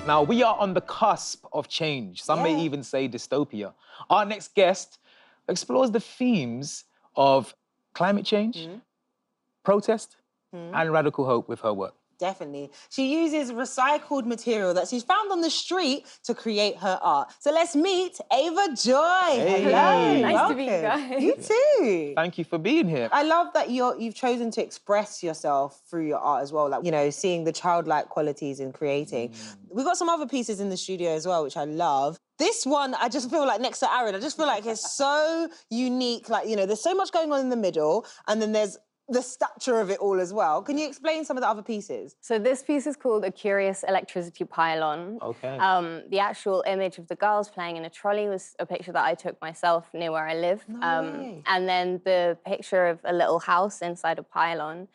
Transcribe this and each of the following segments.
Now, we are on the cusp of change. Some may even say dystopia. Our next guest explores the themes of climate change, protest, and radical hope with her work. Definitely. She uses recycled material that she's found on the street to create her art. So let's meet Eva Joy. Hey. Hello. Nice to meet you guys. You too. Thank you for being here. I love that you've chosen to express yourself through your art as well. Like, you know, seeing the childlike qualities in creating. We've got some other pieces in the studio as well, which I love. This one, I just feel like next to Aaron, I just feel like it's so unique. Like, you know, there's so much going on in the middle, and then there's the stature of it all as well. Can you explain some of the other pieces? So this piece is called A Curious Electricity Pylon. Okay. The actual image of the girls playing in a trolley was a picture that I took myself near where I live. And then the picture of a little house inside a pylon.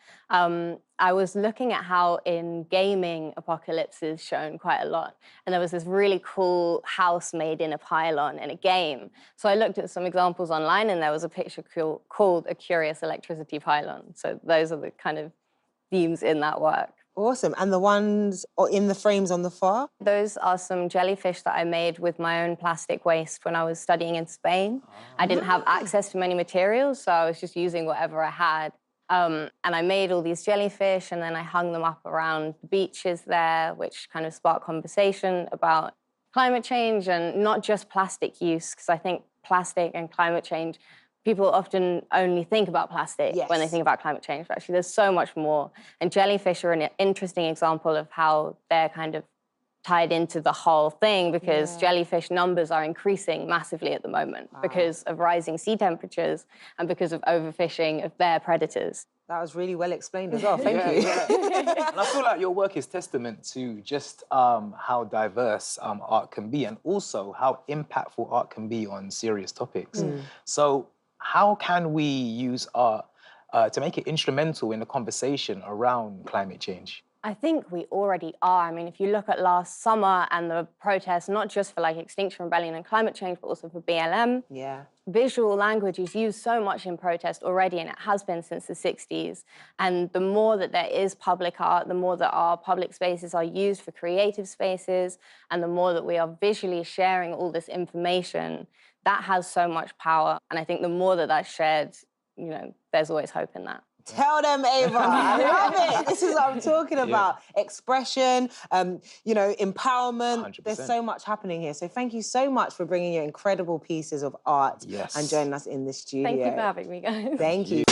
I was looking at how in gaming apocalypse is shown quite a lot. And there was this really cool house made in a pylon in a game. So I looked at some examples online and there was a picture called A Curious Electricity Pylon. So those are the kind of themes in that work. Awesome. And the ones in the frames on the far? Those are some jellyfish that I made with my own plastic waste when I was studying in Spain. I didn't have access to many materials, so I was just using whatever I had. And I made all these jellyfish and then I hung them up around the beaches there, which kind of sparked conversation about climate change and not just plastic use, because I think plastic and climate change, people often only think about plastic when they think about climate change, but actually there's so much more. And jellyfish are an interesting example of how they're kind of tied into the whole thing, because jellyfish numbers are increasing massively at the moment because of rising sea temperatures and because of overfishing of their predators. That was really well explained as well, thank you. And I feel like your work is testament to just how diverse art can be, and also how impactful art can be on serious topics. So how can we use art to make it instrumental in the conversation around climate change? I think we already are. I mean, if you look at last summer and the protests, not just for like Extinction Rebellion and climate change, but also for BLM. Visual language is used so much in protest already, and it has been since the 60s. And the more that there is public art, the more that our public spaces are used for creative spaces, and the more that we are visually sharing all this information, that has so much power. And I think the more that that's shared, you know, there's always hope in that. Tell them, Eva. I love it. This is what I'm talking about. Expression, you know, empowerment. 100%. There's so much happening here. So thank you so much for bringing your incredible pieces of art and joining us in the studio. Thank you for having me, guys. Thank you.